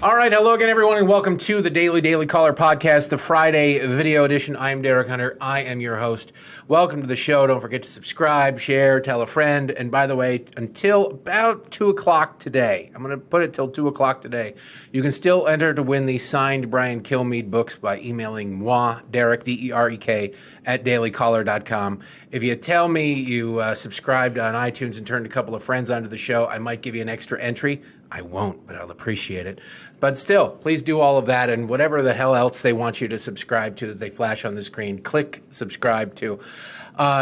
All right, hello again, everyone, and welcome to the Daily Caller podcast, the Friday video edition. I'm Derek Hunter. I am your host. Welcome to the show. Don't forget to subscribe, share, tell a friend. And by the way, until about 2 o'clock today, I'm going to put it till 2 o'clock today, you can still enter to win the signed Brian Kilmeade books by emailing moi, Derek, D-E-R-E-K, at dailycaller.com. If you tell me you subscribed on iTunes and turned a couple of friends onto the show, I might give you an extra entry. I won't, but I'll appreciate it. But still, please do all of that, and whatever the hell else they want you to subscribe to that they flash on the screen, click subscribe to.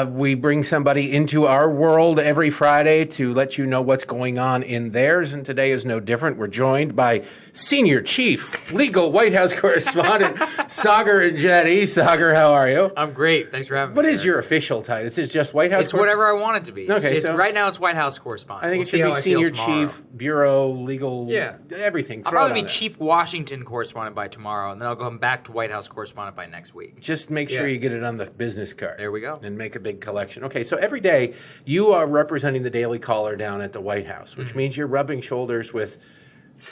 We bring somebody into our world every Friday to let you know what's going on in theirs, and today is no different. We're joined by Senior Chief Legal White House Correspondent Saagar Enjeti. Saagar, how are you? I'm great. Thanks for having me. What is your official title? Is it just White House? It's whatever I want it to be. Okay, so right now it's White House Correspondent. I think it should be Senior Chief, Bureau, Legal, everything. I'll probably be Chief Washington Correspondent by tomorrow, and then I'll go back to White House Correspondent by next week. Just make sure you get it on the business card. There we go. And make a big collection. Okay, so every day you are representing the Daily Caller down at the White House, which means you're rubbing shoulders with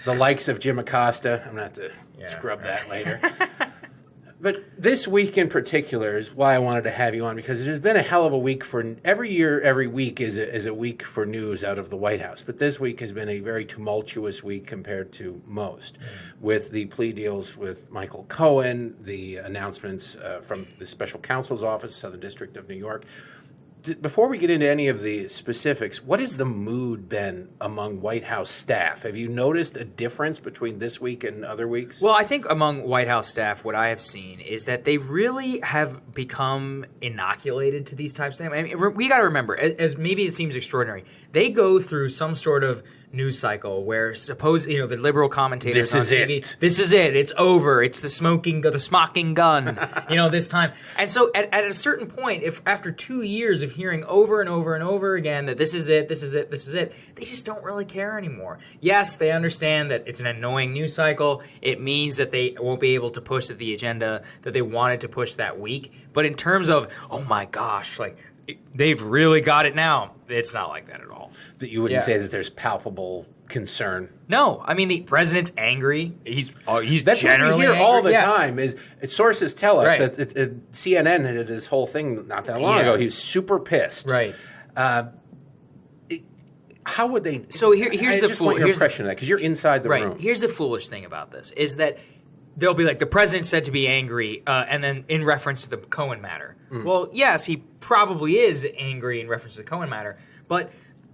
the likes of Jim Acosta. I'm going to have to scrub that later. But this week in particular is why I wanted to have you on, because it has been a hell of a week for every year. Every week is a week for news out of the White House. But this week has been a very tumultuous week compared to most, with the plea deals with Michael Cohen, the announcements from the special counsel's office, Southern District of New York. Before we get into any of the specifics, what has the mood been among White House staff? Have you noticed a difference between this week and other weeks? Well, I think among White House staff, what I have seen is that they really have become inoculated to these types of things. I mean, we got to remember, as maybe it seems extraordinary, they go through some sort of news cycle where the liberal commentators on TV, this is it, it's over, it's the smocking gun, this time. And so at a certain point, if after 2 years of hearing over and over and over again that this is it, they just don't really care anymore. Yes, they understand that it's an annoying news cycle. It means that they won't be able to push the agenda that they wanted to push that week. But in terms of, oh my gosh, they've really got it now, it's not like that at all. That you wouldn't say that there's palpable concern. No, I mean the president's angry. He's that's generally what we hear angry. all the time. Is sources tell us Right. that CNN did this whole thing not that long ago. He's super pissed. Right. How would they? So here's I the just want your impression of that, because you're inside the room. Here's the foolish thing about this is that they'll be like, the president said to be angry, and then in reference to the Cohen matter. Well, yes, he probably is angry in reference to the Cohen matter, but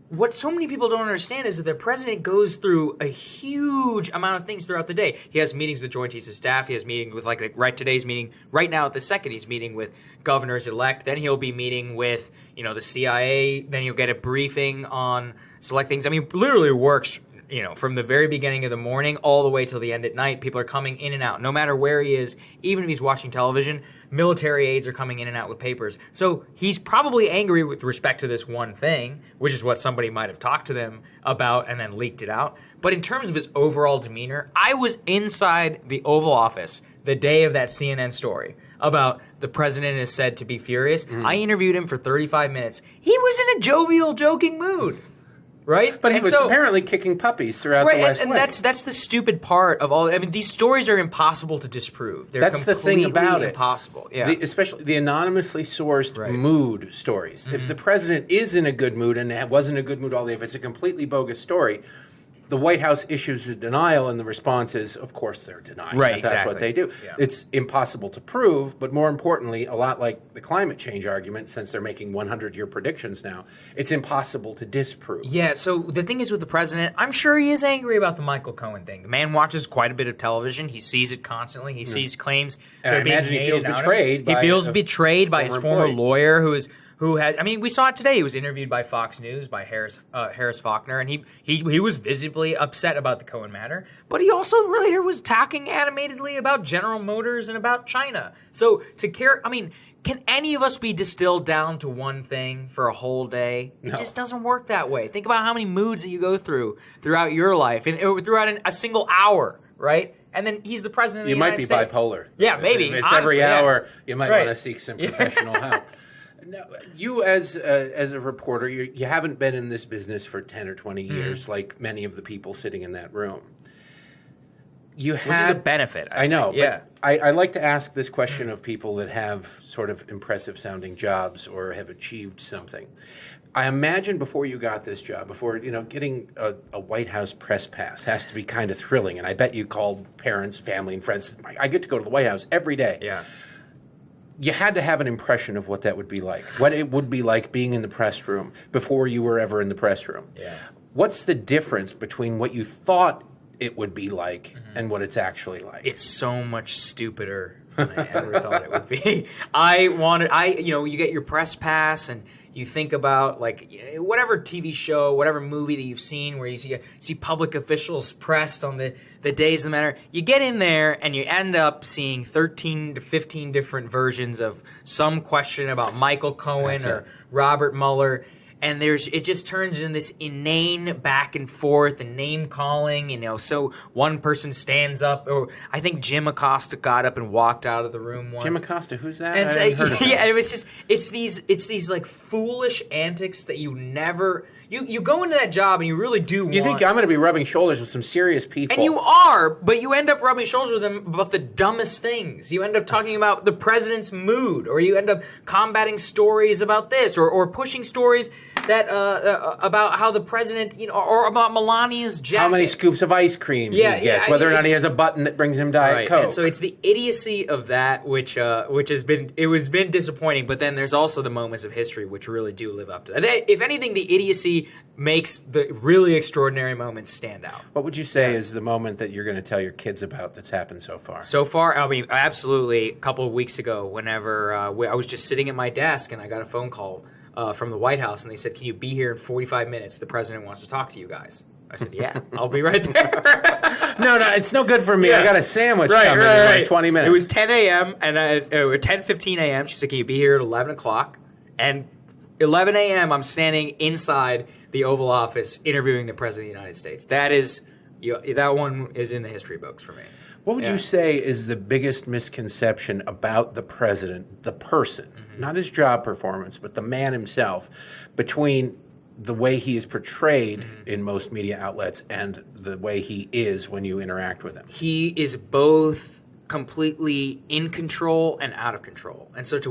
what so many people don't understand is that the president goes through a huge amount of things throughout the day. He has meetings with Joint Chiefs of Staff. He has meetings with, today's meeting, right now at the second, he's meeting with governors-elect. Then he'll be meeting with, the CIA. Then he'll get a briefing on select things. I mean, literally works, from the very beginning of the morning all the way till the end at night. People are coming in and out. No matter where he is, even if he's watching television, military aides are coming in and out with papers. So he's probably angry with respect to this one thing, which is what somebody might have talked to them about and then leaked it out. But in terms of his overall demeanor, I was inside the Oval Office the day of that CNN story about the president is said to be furious. I interviewed him for 35 minutes. He was in a jovial, joking mood. Right? But he was apparently kicking puppies throughout the West Wing. And that's the stupid part of all. I mean, these stories are impossible to disprove. They're that's the thing about it. Impossible. Yeah. Especially the anonymously sourced mood stories. If the president is in a good mood and was in a good mood all day, if it's a completely bogus story, the White House issues a denial, and the response is, of course, they're denying. Right, That's what they do. Yeah. It's impossible to prove, but more importantly, a lot like the climate change argument, since they're making 100-year predictions now, it's impossible to disprove. Yeah, so the thing is with the president, I'm sure he is angry about the Michael Cohen thing. The man watches quite a bit of television. He sees it constantly. He sees claims that are being made. He feels betrayed. He feels betrayed by his former lawyer, who had, I mean, we saw it today. He was interviewed by Fox News, by Harris Faulkner, and he was visibly upset about the Cohen matter. But he also later was talking animatedly about General Motors and about China. So to care, I mean, can any of us be distilled down to one thing for a whole day? It just doesn't work that way. Think about how many moods that you go through throughout your life and throughout a single hour, right? And then he's the president of the United States. You might be bipolar. Yeah, maybe. If it's every hour, you might want to seek some professional help. Now, you as a reporter, you haven't been in this business for 10 or 20 years like many of the people sitting in that room. Which is a benefit. I know. Yeah. But I like to ask this question of people that have sort of impressive sounding jobs or have achieved something. I imagine before you got this job, before, getting a White House press pass has to be kind of thrilling. And I bet you called parents, family, and friends. I get to go to the White House every day. Yeah. You had to have an impression of what that would be like, what it would be like being in the press room before you were ever in the press room. Yeah. What's the difference between what you thought it would be like and what it's actually like? It's so much stupider than I ever thought it would be. You get your press pass and you think about whatever TV show, whatever movie that you've seen where you see public officials pressed on the days that matter. You get in there and you end up seeing 13 to 15 different versions of some question about Michael Cohen or Robert Mueller. And it just turns into this inane back and forth and name calling, so one person stands up, or I think Jim Acosta got up and walked out of the room once. Jim Acosta, who's that? And it's these like foolish antics that you never you go into that job and you really do You think I'm going to be rubbing shoulders with some serious people. And you are, but you end up rubbing shoulders with them about the dumbest things. You end up talking about the president's mood, or you end up combating stories about this, or pushing stories that about how the president, or about Melania's jacket. How many scoops of ice cream he gets, whether or not he has a button that brings him Diet Coke. And so it's the idiocy of that which has been disappointing, but then there's also the moments of history which really do live up to that. If anything, the idiocy makes the really extraordinary moments stand out. What would you say is the moment that you're going to tell your kids about that's happened so far? So far, I mean, absolutely. A couple of weeks ago, whenever I was just sitting at my desk and I got a phone call from the White House, and they said, "Can you be here in 45 minutes? The president wants to talk to you guys." I said, "Yeah, I'll be right there." No, it's no good for me. Yeah. I got a sandwich coming in like 20 minutes. It was 10 a.m. and 10:15 a.m. She said, "Can you be here at 11 o'clock?" And 11 a.m. I'm standing inside the Oval Office interviewing the President of the United States. That one is in the history books for me. What would you say is the biggest misconception about the president, the person, not his job performance, but the man himself, between the way he is portrayed in most media outlets and the way he is when you interact with him? He is both completely in control and out of control. And so the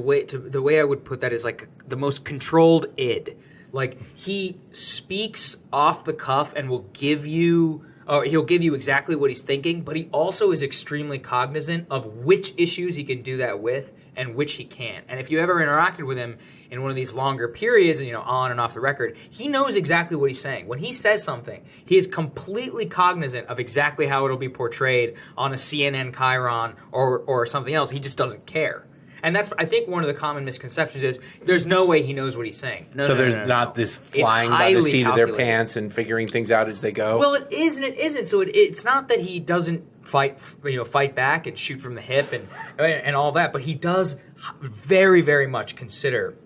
way I would put that is like the most controlled id. Like, he speaks off the cuff and will give you he'll give you exactly what he's thinking, but he also is extremely cognizant of which issues he can do that with and which he can't. And if you ever interacted with him in one of these longer periods, on and off the record, he knows exactly what he's saying. When he says something, he is completely cognizant of exactly how it'll be portrayed on a CNN Chiron or something else. He just doesn't care. And that's, I think, one of the common misconceptions is there's no way he knows what he's saying. There's not this flying by the seat of their pants and figuring things out as they go? Well, it is and it isn't. So it's not that he doesn't fight back and shoot from the hip and all that, but he does very, very much consider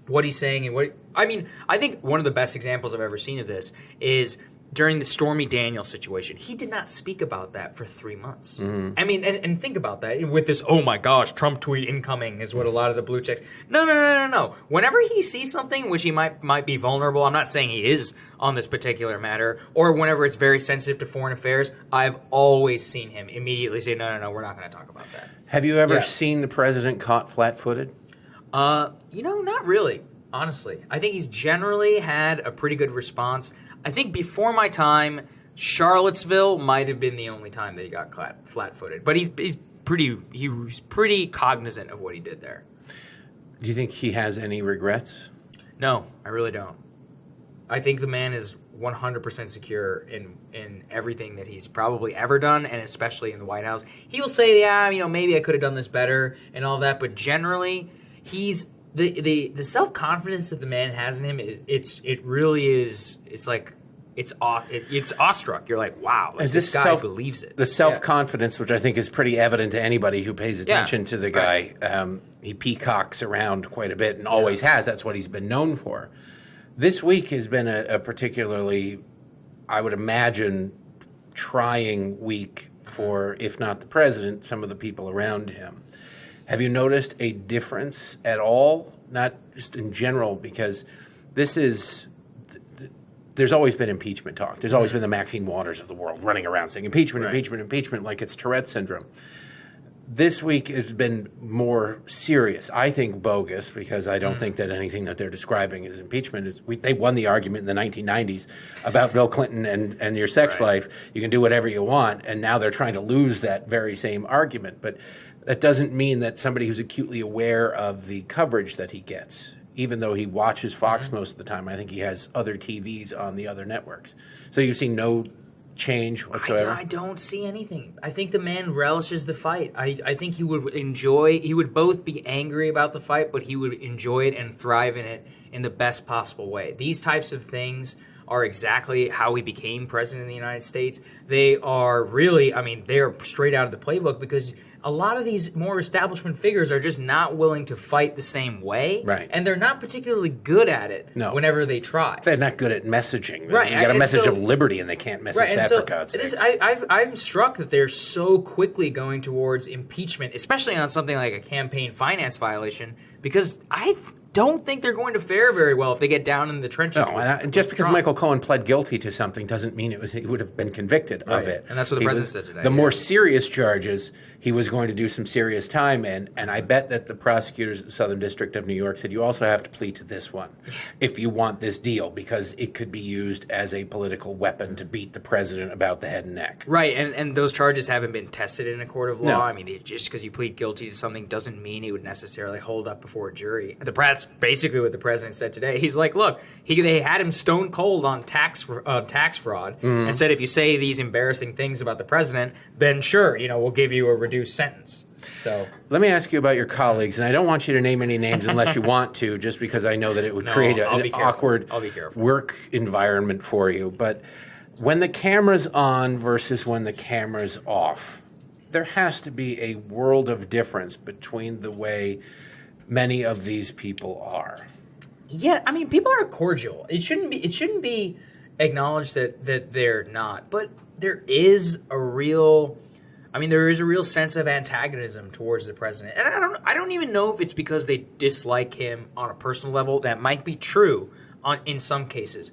what he's saying and I think one of the best examples I've ever seen of this is during the Stormy Daniels situation. He did not speak about that for 3 months. I mean, and think about that with this, oh my gosh, Trump tweet incoming is what a lot of the blue checks. No. Whenever he sees something which he might be vulnerable, I'm not saying he is on this particular matter, or whenever it's very sensitive to foreign affairs, I've always seen him immediately say, no, we're not going to talk about that. Have you ever seen the president caught flat-footed? Not really, honestly. I think he's generally had a pretty good response. I think before my time, Charlottesville might have been the only time that he got flat-footed. But he was pretty cognizant of what he did there. Do you think he has any regrets? No, I really don't. I think the man is 100% secure in everything that he's probably ever done, and especially in the White House. He'll say, maybe I could have done this better and all that, but generally, he's the self-confidence that the man has in him it's awestruck. You're like, wow, this guy believes it. The self-confidence, which I think is pretty evident to anybody who pays attention to the guy. Right. He peacocks around quite a bit and always has. That's what he's been known for. This week has been a particularly, I would imagine, trying week for, if not the president, some of the people around him. Have you noticed a difference at all not just in general, because this is. There's always been impeachment talk. There's always been the Maxine Waters of the world running around saying impeachment, impeachment, impeachment, like it's Tourette's syndrome. This week has been more serious. I think bogus, because I don't think that anything that they're describing as impeachment. They won the argument in the 1990s about Bill Clinton and your sex life. You can do whatever you want, and now they're trying to lose that very same argument. But that doesn't mean that somebody who's acutely aware of the coverage that he gets, even though he watches Fox most of the time, I think he has other TVs on the other networks. So you've seen no change whatsoever? I don't see anything. I think the man relishes the fight. I think he would both be angry about the fight, but he would enjoy it and thrive in it in the best possible way. These types of things are exactly how he became president of the United States. They are really, they're straight out of the playbook, because a lot of these more establishment figures are just not willing to fight the same way. Right. And they're not particularly good at it whenever they try. They're not good at messaging. Right. You got a message of liberty and they can't message that, for God's sake. I'm struck that they're so quickly going towards impeachment, especially on something like a campaign finance violation, because I don't think they're going to fare very well if they get down in the trenches. No, just because Trump. Michael Cohen pled guilty to something doesn't mean he would have been convicted of it. And that's what the president said today. The more serious charges, he was going to do some serious time in, and I bet that the prosecutors at the Southern District of New York said, you also have to plead to this one if you want this deal, because it could be used as a political weapon to beat the president about the head and neck. Right, and those charges haven't been tested in a court of law. No. Just because you plead guilty to something doesn't mean it would necessarily hold up before a jury. That's basically what the president said today. He's like, look, they had him stone cold on tax fraud, and said, if you say these embarrassing things about the president, then sure, we'll give you a reduced sentence. So let me ask you about your colleagues, and I don't want you to name any names unless you want to, just because I know that it would create an awkward work environment for you. But when the camera's on versus when the camera's off, there has to be a world of difference between the way many of these people are. Yeah, people are cordial. It shouldn't be acknowledged that they're not, but there is a real sense of antagonism towards the president. And I don't even know if it's because they dislike him on a personal level. That might be true in some cases.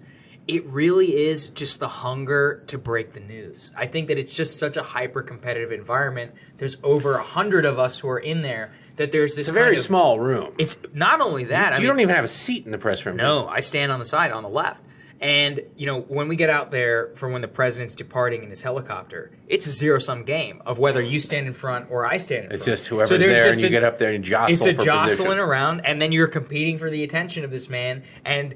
It really is just the hunger to break the news. I think that it's just such a hyper-competitive environment. There's over 100 of us who are in there, that there's this It's a very small room. It's not only that. You don't even have a seat in the press room. No, I stand on the side, on the left. And, when we get out there for when the president's departing in his helicopter, it's a zero-sum game of whether you stand in front or I stand in front. It's just whoever's there, and you get up there and jostle for position. It's a jostling around, and then you're competing for the attention of this man. And,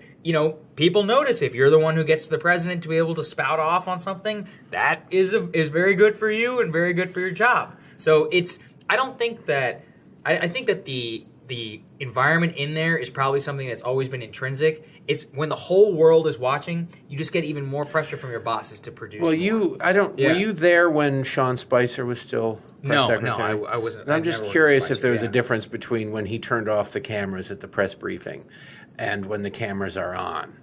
people notice if you're the one who gets the president to be able to spout off on something, that is very good for you and very good for your job. So I think that the environment in there is probably something that's always been intrinsic. It's when the whole world is watching, you just get even more pressure from your bosses to produce. Well, were you there when Sean Spicer was still press secretary? No, I wasn't. And I'm just curious if there was a difference between when he turned off the cameras at the press briefing and when the cameras are on.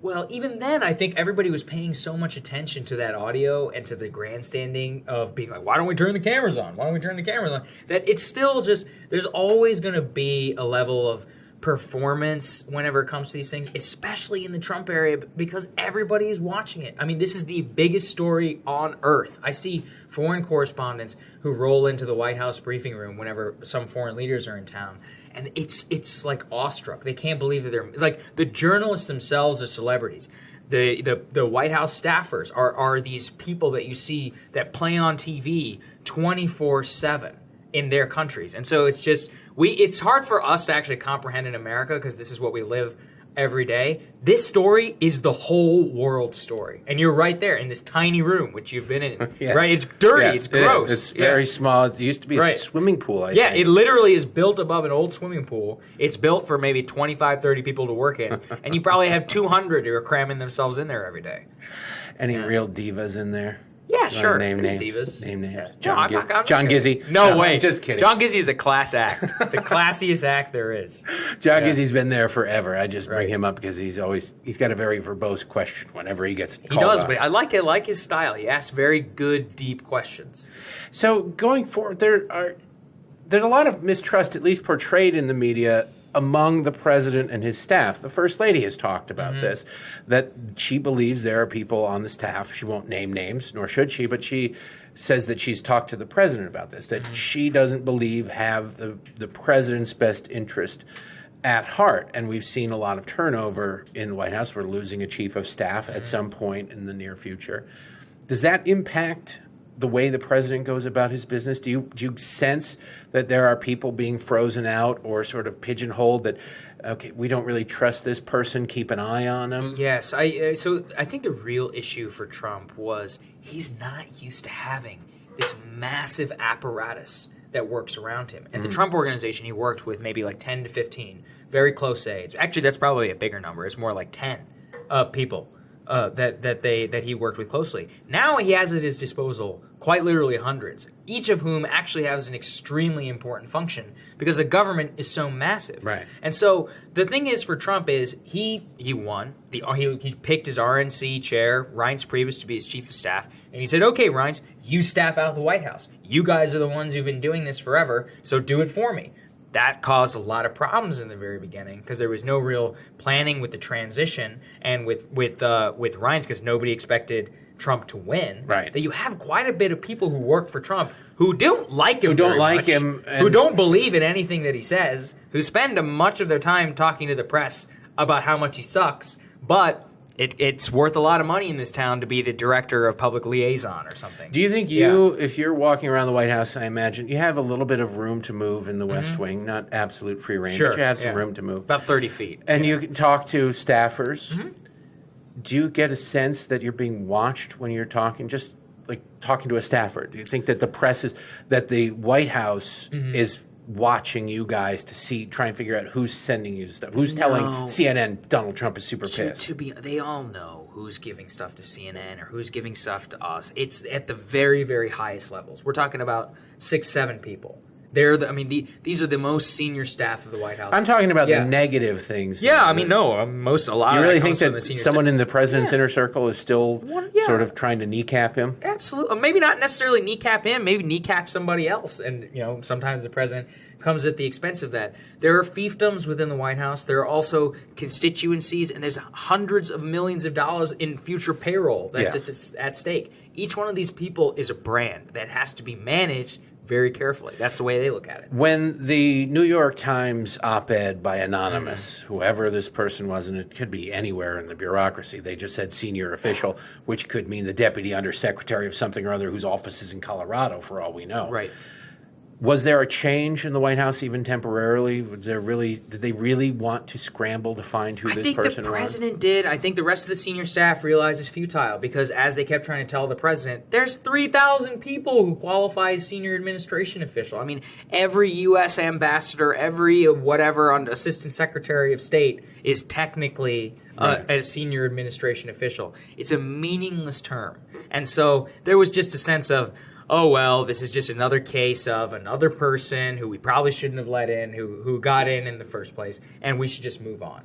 Well, even then, I think everybody was paying so much attention to that audio and to the grandstanding of being like, why don't we turn the cameras on? Why don't we turn the cameras on? That it's still just, there's always going to be a level of performance whenever it comes to these things, especially in the Trump area, because everybody is watching it. This is the biggest story on earth. I see foreign correspondents who roll into the White House briefing room whenever some foreign leaders are in town. And it's like awestruck. They can't believe that they're like, the journalists themselves are celebrities. The White House staffers are these people that you see that play on TV 24/7 in their countries. And so it's hard for us to actually comprehend in America, because this is what we live every day. This story is the whole world story. And you're right there in this tiny room, which you've been in. Yeah. Right? It's dirty. Yes, it's gross. It's very small. It used to be a swimming pool, I think. Yeah, it literally is built above an old swimming pool. It's built for maybe 25, 30 people to work in. And you probably have 200 who are cramming themselves in there every day. Any real divas in there? Yeah, sure. Name names. Divas. Name names. Yeah. John Gizzy. No way. I'm just kidding. John Gizzy is a class act. The classiest act there is. John Gizzy's been there forever. I just bring him up because he's got a very verbose question whenever he gets called He does, on. but I like his style. He asks very good, deep questions. So going forward, there's a lot of mistrust, at least portrayed in the media, among the president and his staff. The First Lady has talked about this, that she believes there are people on the staff, she won't name names, nor should she, but she says that she's talked to the president about this, that she doesn't believe have the president's best interest at heart. And we've seen a lot of turnover in the White House. We're losing a chief of staff at some point in the near future. Does that impact the way the president goes about his business? Do you sense that there are people being frozen out or sort of pigeonholed that, okay, we don't really trust this person, keep an eye on him? Yes. So I think the real issue for Trump was he's not used to having this massive apparatus that works around him. At the Trump Organization, he worked with maybe like 10 to 15 very close aides. Actually, that's probably a bigger number. It's more like 10 of people that he worked with closely. Now he has at his disposal quite literally hundreds, each of whom actually has an extremely important function because the government is so massive. Right. And so the thing is for Trump is he won. He picked his RNC chair, Reince Priebus, to be his chief of staff, and he said, "Okay, Reince, you staff out the White House. You guys are the ones who've been doing this forever, so do it for me." That caused a lot of problems in the very beginning because there was no real planning with the transition and with Reince because nobody expected Trump to win. Right. That you have quite a bit of people who work for Trump who don't like him, who don't believe in anything that he says, who spend much of their time talking to the press about how much he sucks, but it's worth a lot of money in this town to be the director of public liaison or something. Do you think if you're walking around the White House, I imagine you have a little bit of room to move in the West Wing, not absolute free reign, but you have some room to move. About 30 feet. And you can talk to staffers. Do you get a sense that you're being watched when you're talking, just like talking to a staffer? Do you think that that the White House is watching you guys to try and figure out who's sending you stuff? Who's telling CNN Donald Trump is super pissed? They all know who's giving stuff to CNN or who's giving stuff to us. It's at the very, very highest levels. We're talking about 6, 7 people. These are the most senior staff of the White House. I'm talking about the negative things. Yeah, a lot. You of really that think comes from that the senior someone staff. in the president's inner circle is still sort of trying to kneecap him? Absolutely. Maybe not necessarily kneecap him, maybe kneecap somebody else. And, sometimes the president comes at the expense of that. There are fiefdoms within the White House. There are also constituencies, and there's hundreds of millions of dollars in future payroll that's just at stake. Each one of these people is a brand that has to be managed very carefully. That's the way they look at it. When the New York Times op-ed by Anonymous, whoever this person was, and it could be anywhere in the bureaucracy, they just said senior official, which could mean the deputy undersecretary of something or other whose office is in Colorado, for all we know. Right. Was there a change in the White House even temporarily? Did they really want to scramble to find who this person was? I think the president did. I think the rest of the senior staff realized it's futile because as they kept trying to tell the president, there's 3,000 people who qualify as senior administration official. Every U.S. ambassador, every assistant secretary of state is technically a senior administration official. It's a meaningless term. And so there was just a sense of, oh, well, this is just another case of another person who we probably shouldn't have let in, who got in the first place, and we should just move on.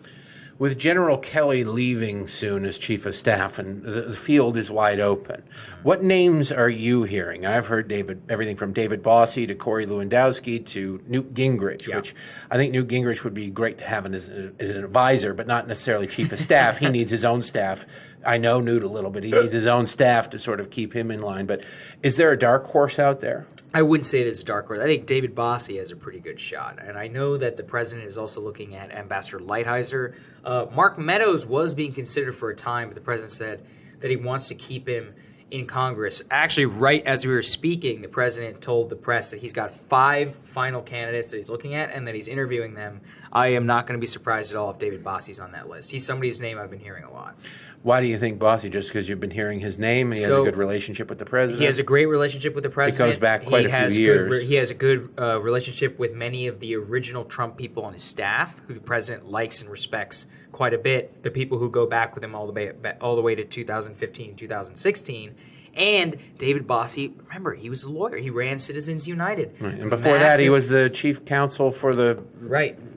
With General Kelly leaving soon as chief of staff, and the field is wide open, what names are you hearing? I've heard everything from David Bossie to Corey Lewandowski to Newt Gingrich, which I think Newt Gingrich would be great to have as an advisor, but not necessarily chief of staff. He needs his own staff. I know Newt a little bit. He needs his own staff to sort of keep him in line. But is there a dark horse out there? I wouldn't say there's a dark horse. I think David Bossie has a pretty good shot. And I know that the president is also looking at Ambassador Lighthizer. Mark Meadows was being considered for a time, but the president said that he wants to keep him in Congress. Actually, right as we were speaking, the president told the press that he's got 5 final candidates that he's looking at and that he's interviewing them. I am not going to be surprised at all if David Bossie's on that list. He's somebody's name I've been hearing a lot. Why do you think Bossie? Just because you've been hearing his name? He has a good relationship with the president? He has a great relationship with the president. It goes back quite a few years. He has a good relationship with many of the original Trump people on his staff, who the president likes and respects quite a bit. The people who go back with him all the way to 2015, 2016. And David Bossie, remember, he was a lawyer. He ran Citizens United. Right. And before that, he was the chief counsel for the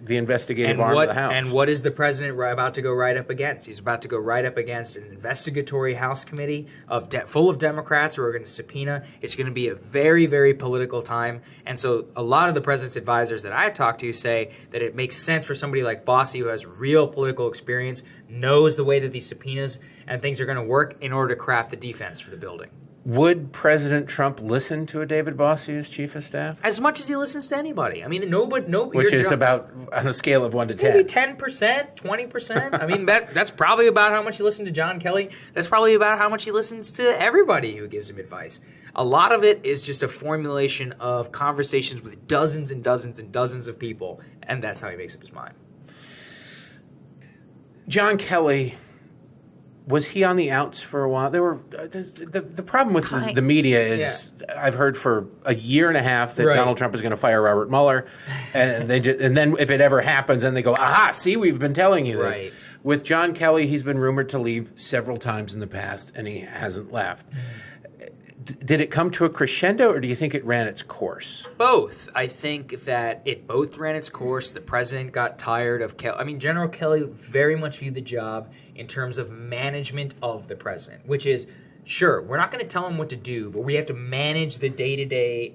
investigative arm of the House. And what is the president about to go right up against? He's about to go right up against an investigatory House committee full of Democrats who are going to subpoena. It's going to be a very, very political time. And so a lot of the president's advisors that I've talked to say that it makes sense for somebody like Bossie, who has real political experience, knows the way that these subpoenas and things are going to work in order to craft the defense for the building. Would President Trump listen to a David Bossie as chief of staff? As much as he listens to anybody. I mean, nobody. Which is about on a scale of 1 to 10. Maybe 10%, 20%. I mean, that's probably about how much he listens to John Kelly. That's probably about how much he listens to everybody who gives him advice. A lot of it is just a formulation of conversations with dozens and dozens and dozens of people, and that's how he makes up his mind. John Kelly, was he on the outs for a while? The problem with the media is I've heard for a year and a half that Donald Trump is going to fire Robert Mueller, and then if it ever happens, then they go, aha, see, we've been telling you this. Right. With John Kelly, he's been rumored to leave several times in the past, and he hasn't left. Did it come to a crescendo, or do you think it ran its course? Both. I think that it both ran its course. The president got tired of Kelly. I mean, General Kelly very much viewed the job in terms of management of the president, which is, sure, we're not going to tell him what to do, but we have to manage the day-to-day,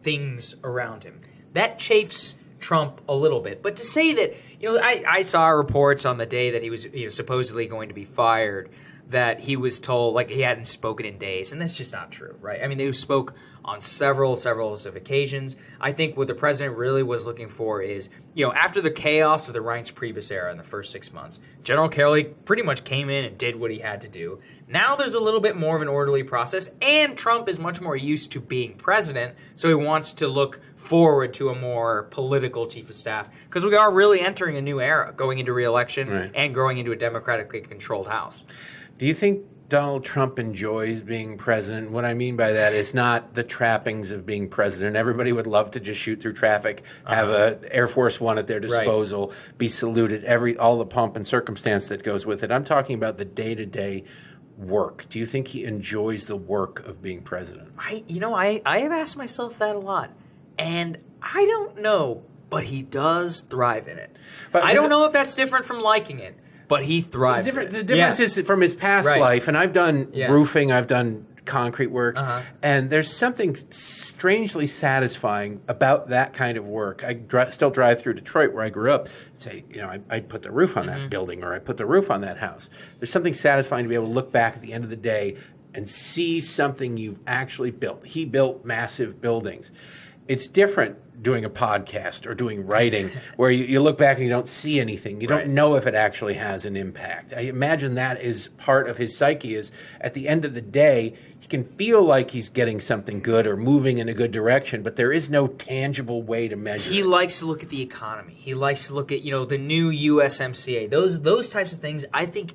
things around him. That chafes Trump a little bit. But to say that, I saw reports on the day that he was supposedly going to be fired that he was told, like, he hadn't spoken in days, and that's just not true, right? I mean, they spoke on several occasions. I think what the president really was looking for is, after the chaos of the Reince Priebus era in the first 6 months, General Kelly pretty much came in and did what he had to do. Now there's a little bit more of an orderly process, and Trump is much more used to being president, so he wants to look forward to a more political chief of staff, because we are really entering a new era, going into re-election and growing into a democratically controlled House. Do you think Donald Trump enjoys being president? What I mean by that is not the trappings of being president. Everybody would love to just shoot through traffic, have an Air Force One at their disposal, be saluted, all the pomp and circumstance that goes with it. I'm talking about the day-to-day work. Do you think he enjoys the work of being president? I have asked myself that a lot, and I don't know, but he does thrive in it. But I don't know if that's different from liking it. But he thrives. The difference is from his past life, and I've done roofing, I've done concrete work, and there's something strangely satisfying about that kind of work. I still drive through Detroit, where I grew up, and say, I put the roof on that building, or I put the roof on that house. There's something satisfying to be able to look back at the end of the day and see something you've actually built. He built massive buildings. It's different doing a podcast or doing writing where you look back and you don't see anything. You don't know if it actually has an impact. I imagine that is part of his psyche is at the end of the day, he can feel like he's getting something good or moving in a good direction, but there is no tangible way to measure He likes to look at the economy. He likes to look at, the new USMCA. Those types of things, I think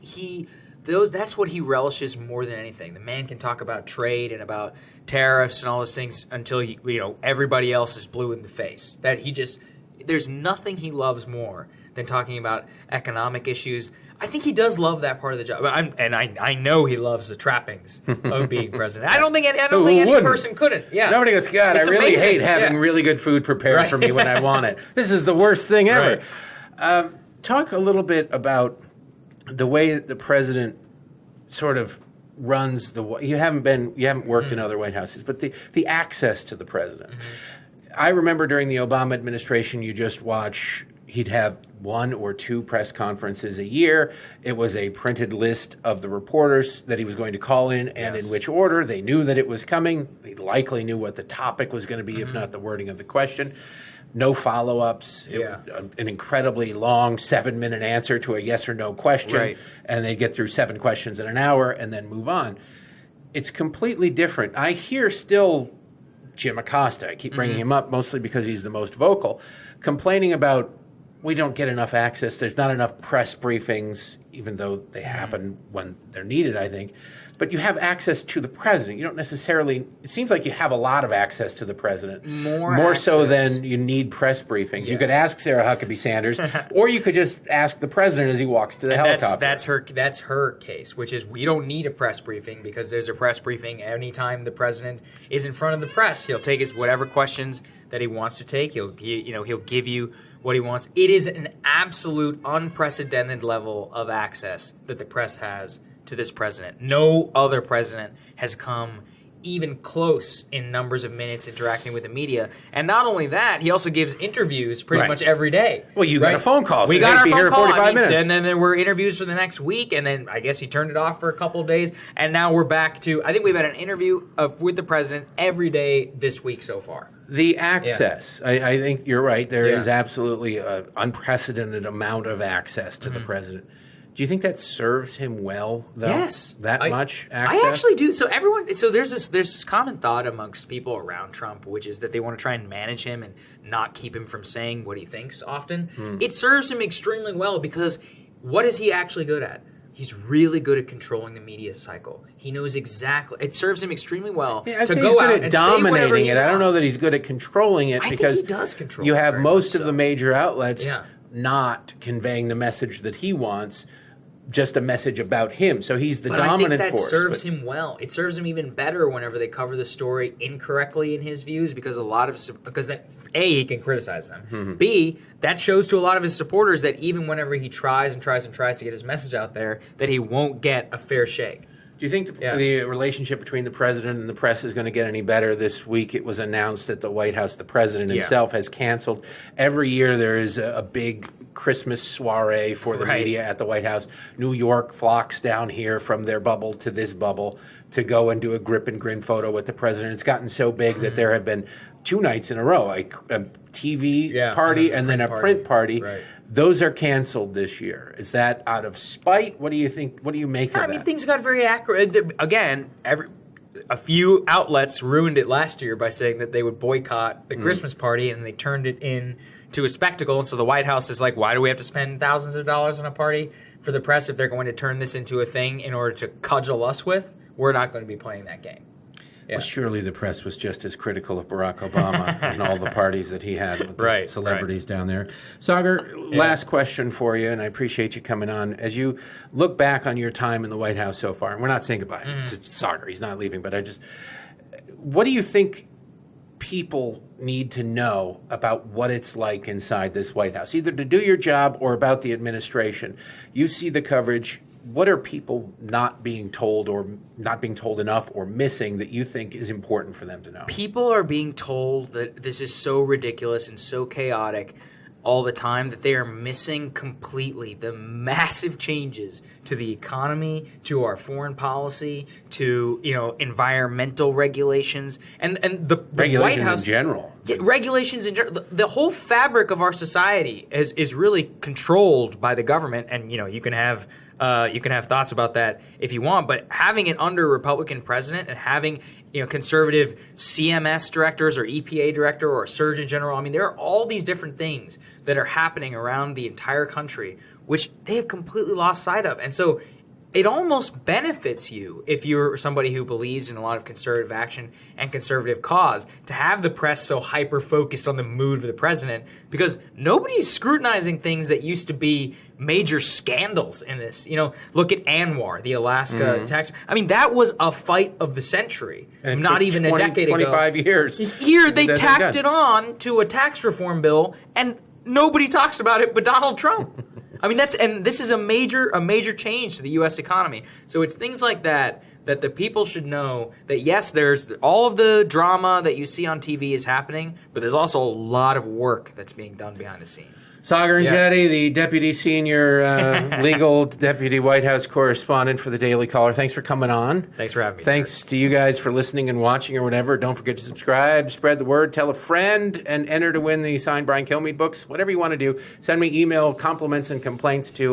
that's what he relishes more than anything. The man can talk about trade and about tariffs and all those things until everybody else is blue in the face. There's nothing he loves more than talking about economic issues. I think he does love that part of the job, I know he loves the trappings of being president. I don't think any person couldn't. Yeah, nobody goes, God, it's I really amazing. Hate having really good food prepared for me when I want it. This is the worst thing ever. Talk a little bit about the way that the president sort of runs you haven't worked in other White Houses, but the access to the president. I remember during the Obama administration, you just watch, he'd have 1 or 2 press conferences a year. It was a printed list of the reporters that he was going to call in and in which order. They knew that it was coming. They likely knew what the topic was going to be, if not the wording of the question. No follow-ups. An incredibly long 7-minute answer to a yes or no question, and they'd get through 7 questions in an hour and then move on. It's completely different. I hear still Jim Acosta, I keep bringing him up mostly because he's the most vocal, complaining about we don't get enough access, there's not enough press briefings. even though they happen when they're needed, I think. But you have access to the president. You don't necessarily. It seems like you have a lot of access to the president, more so than you need press briefings. Yeah. You could ask Sarah Huckabee Sanders, or you could just ask the president as he walks to the helicopter. That's her case, which is we don't need a press briefing because there's a press briefing anytime the president is in front of the press. He'll take his whatever questions that he wants to take. He'll give you what he wants. It is an absolute unprecedented level of access that the press has to this president. No other president has come even close in numbers of minutes interacting with the media. And not only that, he also gives interviews pretty much every day. Well, you got a phone call. So we got our phone call. 45 minutes. And then there were interviews for the next week, and then I guess he turned it off for a couple of days. And now we're back to, I think we've had an interview with the president every day this week so far. The access, I think you're right. There is absolutely an unprecedented amount of access to the president. Do you think that serves him well, though? Yes. Much access? I actually do. So there's this common thought amongst people around Trump, which is that they want to try and manage him and not keep him from saying what he thinks often. It serves him extremely well because what is he actually good at? He's really good at controlling the media cycle. He knows exactly. It serves him extremely well to go out and dominating it. I don't know that he's good at controlling it because think he does control you have most of the major outlets not conveying the message that he wants. Just a message about him. So he's the dominant force. I think that serves him well. It serves him even better whenever they cover the story incorrectly in his views because he can criticize them. B, that shows to a lot of his supporters that even whenever he tries to get his message out there, that he won't get a fair shake. Do you think the relationship between the president and the press is going to get any better? This week it was announced at the White House the president himself has canceled. Every year there is a big Christmas soiree for the media at the White House. New York flocks down here from their bubble to this bubble to go and do a grip and grin photo with the president. It's gotten so big that there have been 2 nights in a row, a TV party and then a print party. Right. Those are canceled this year. Is that out of spite? What do you think? What do you make of that? I mean, things got very accurate. Again, a few outlets ruined it last year by saying that they would boycott the Christmas party, and they turned it into a spectacle. And so the White House is like, why do we have to spend thousands of dollars on a party for the press if they're going to turn this into a thing in order to cudgel us with? We're not going to be playing that game. Yeah. Well, surely the press was just as critical of Barack Obama and all the parties that he had with the celebrities down there. Saagar, last question for you, and I appreciate you coming on. As you look back on your time in the White House so far, and we're not saying goodbye to Saagar, he's not leaving, but what do you think people need to know about what it's like inside this White House, either to do your job or about the administration? You see the coverage. What are people not being told or not being told enough or missing that you think is important for them to know? People are being told that this is so ridiculous and so chaotic all the time that they are missing completely the massive changes to the economy, to our foreign policy, to environmental regulations and the regulations White House in general. Yeah, regulations in general. The whole fabric of our society is really controlled by the government, and you can have thoughts about that if you want, but having it under a Republican president and having conservative CMS directors or EPA director or a Surgeon General, I mean, there are all these different things that are happening around the entire country, which they have completely lost sight of. And so it almost benefits you if you're somebody who believes in a lot of conservative action and conservative cause to have the press so hyper-focused on the mood of the president, because nobody's scrutinizing things that used to be major scandals in this. Look at Anwar, the Alaska tax. I mean, that was a fight of the century, and not even a decade 25 ago. 25 years. Here they tacked it on to a tax reform bill, and nobody talks about it but Donald Trump. I mean, this is a major change to the U.S. economy. So it's things like that the people should know that, yes, there's all of the drama that you see on TV is happening, but there's also a lot of work that's being done behind the scenes. Saagar Enjeti, the Deputy Senior Legal Deputy White House Correspondent for the Daily Caller. Thanks for coming on. Thanks for having me. Thanks to you guys for listening and watching or whatever. Don't forget to subscribe, spread the word, tell a friend, and enter to win the signed Brian Kilmeade books. Whatever you want to do, send me email compliments and complaints to